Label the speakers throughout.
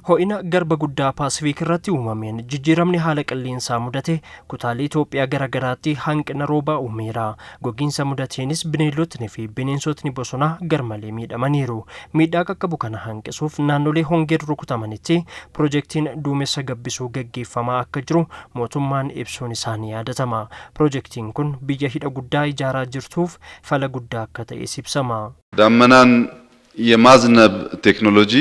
Speaker 1: Ho'ina garba guddaa Paasifiik irratti uumameen jijjiiramni haala qilleensaa mudate kutaalee Itoophiyaa garaagaraatti hanqina roobaa uumeera. Gogiinsa mudateenis bineeldotni fi bineensotni bosonaa garmalee miidhamaniiru. Miidhaa qaqqabu kana hanqisuuf naannolee hongeen rukutamanitti piroojeektiin duumessa gabbisuu gaggeeffamaa akka jiru mootummaan ibsuun isaanii yaadatama. Piroojeektiin kun biyya hidha guddaa ijaaraa jirtuuf fala guddaa akka ta'es ibsama.
Speaker 2: ዳመናን የማዝነብ ቴክኖሎጂ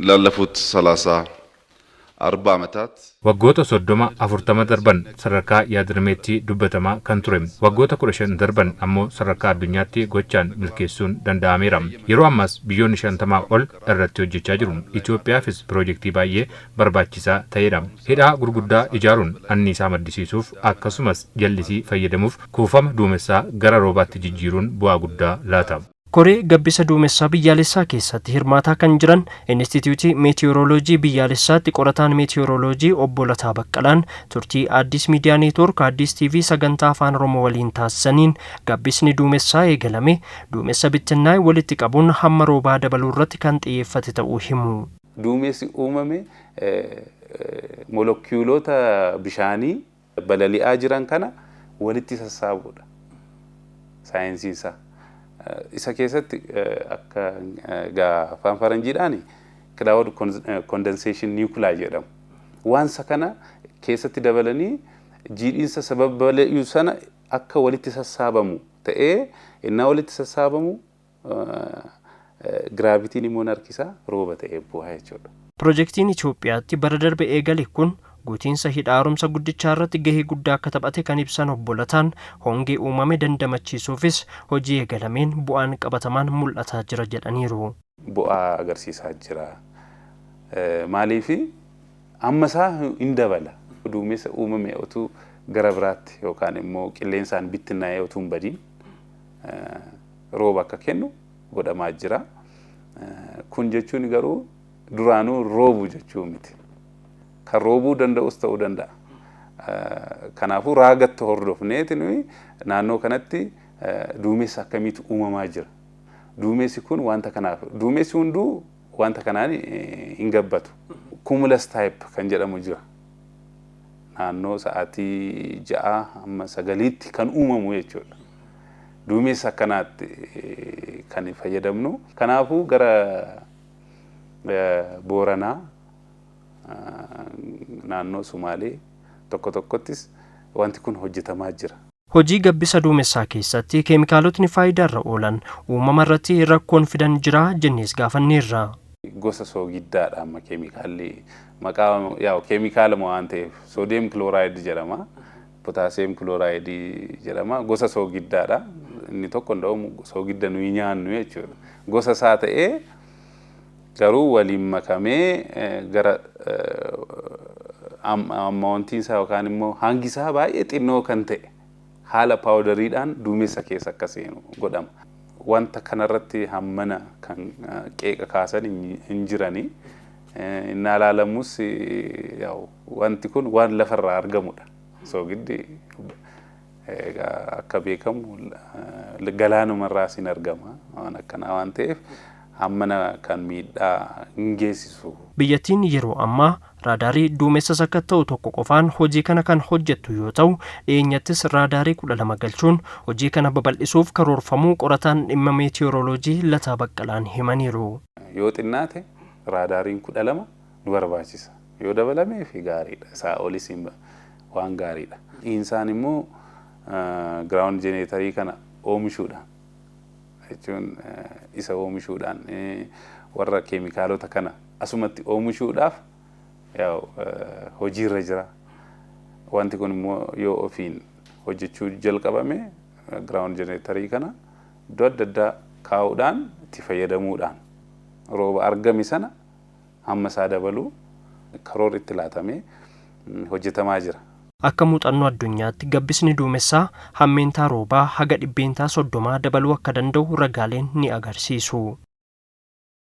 Speaker 2: ላለፉት 30-40 ዓመታት
Speaker 3: waggoota 30-40 darban sadarkaa yaadrimeetti dubbatamaa kan ture. Waggoota 15 darban ammoo sadarkaa addunyaatti gochaan milkeessuun danda'ameera. Yeroo ammas biyyoonni 50 ol irratti hojjechaa jiru. Itoophiyaafis piroojeektii baay'ee barbaachisaa ta'edha. Hidhaa gurguddaa ijaaruun anniisaa maddisiisuuf akkasumas jallisii fayyadamuuf kuufama duumessaa gara roobaatti jijjiiruun bu'aa guddaa laata.
Speaker 1: Koree gabbisa duumessaa biyyaalessaa keessatti hirmaataa kan jiran Inistituutii Meetiyoorooloojii biyyaalessaatti qorataan meetiyoorooloojii obbo Lataa Baqqalaan turtii Addis Miidiyaa Neetwoork Addis TV sagantaa afaan Oromoo waliin taasisaniin gabbisni duumessaa eegalame duumessa bittinnaa'e walitti qabuun hamma roobaa dabaluu irratti kan xiyyeeffate ta'uu himu.
Speaker 4: Duumessi uumame molekiyuulota bishaanii balali'aa jiran kana walitti sassaabuudha. Saayinsii isaa. Isa keessatti akka afaan faranjiidhaani cloud condensation nuclei jedhamu. Waansa kana keessatti dabalanii jiidhinsa sababa balali'uu sana akka walitti sassaabamu ta'ee innaa walitti sassaabamu giraavitiin immoo harkisaa rooba ta'ee bu'aa jechuudha.
Speaker 1: Piroojeektiin Itoophiyaatti bara darbe eegale kun guutiinsa hidha haaromsa guddichaa irratti gahee guddaa akka taphate kan ibsan obbo Lataan hongee uumame dandamachiisuufis hojii eegalameen bu'aan qabatamaan mul'ataa jira jedhaniiru.
Speaker 4: Bu'aa agarsiisaa jira. Maaliif ammasaa hin dabala. Duumessa uumame otuu gara biraatti yookaan immoo qilleensaan bittinnaa'ee otuu hin badiin rooba akka kennu godhamaa jira. Kun jechuun garuu duraanuu roobu jechuu miti. Kan roobuu danda'us ta'uu danda'a. Kanaafuu raagatti hordofneeti nuyi naannoo kanatti duumessa akkamitti uumamaa jira. Duumessi kun wanta kanaaf duumessi hunduu wanta kanaan hin gabbatu. Cumulus type kan jedhamu jira. Naannoo sa'aatii 6-9 kan uumamu jechuudha. Duumessa akkanaatti kan fayyadamnu. Kanaafuu gara Booranaa naannoo Sumaalee tokko tokkottis wanti kun hojjetamaa jira.
Speaker 1: Hojii gabbisa duumessaa keessatti keemikaalotni faayidaarra oolan uumama irratti rakkoon fidan jira jennees gaafanneerra.
Speaker 4: Gosa soogiddaadha amma keemikaalli maqaa keemikaala waan ta'eef soodiyem kilooraayidii jedhama. Potaaseem kilooraayidii jedhama. Gosa soogiddaadha. Inni tokko nda'u soogidda nuyi nyaannu jechuudha. Gosa isaa ta'ee garuu waliin makamee gara ammaawwantiin isaa yookaan immoo hangi isaa baay'ee xinnoo kan ta'e haala paawudariidhaan duumessa keessa akka seenu godhama. Wanta kanarratti hammana kan qeeqa kaasan hin jiranii. Inni ilaalamus wanti kun waan lafarraa argamudha. Soogiddi akka beekamu galaanumarraa sin argama. Waan akkanaa waan ta'eef hammana kan miidhaa hin geessisu.
Speaker 1: Biyyattiin yeroo ammaa raadaarii duumessa sakatta'u tokko qofaan hojii kana kan hojjettu yoo ta'u dhiyeenyattis raadaarii 12 galchuun hojii kana babal'isuuf karoorfamuu qorataan dhimma meetiyoorooloojii Lataa Baqqalaan himaniiru.
Speaker 4: Yoo xinnaate raadaariin 12 nu barbaachisa. Yoo dabalame fi gaariidha. Isaa olis waan gaariidha. Insaan immoo giraawundi jeneetarii kana oomishuudha. Jechuun isa oomishuudhaan warra keemikaalota kana asumatti oomishuudhaaf hojiirra jira. Wanti kun immoo yoo ofiin hojjechuu jalqabame giraawundi jeneetarii kana iddoo adda addaa kaa'uudhaan itti fayyadamuudhaan rooba argame sana hamma isaa dabaluu karoora itti laatamee hojjetamaa jira.
Speaker 1: Akka muuxannoo addunyaatti gabbisni duumessaa hammeentaa roobaa haga 30% dabaluu akka danda'u ragaaleen ni agarsiisu.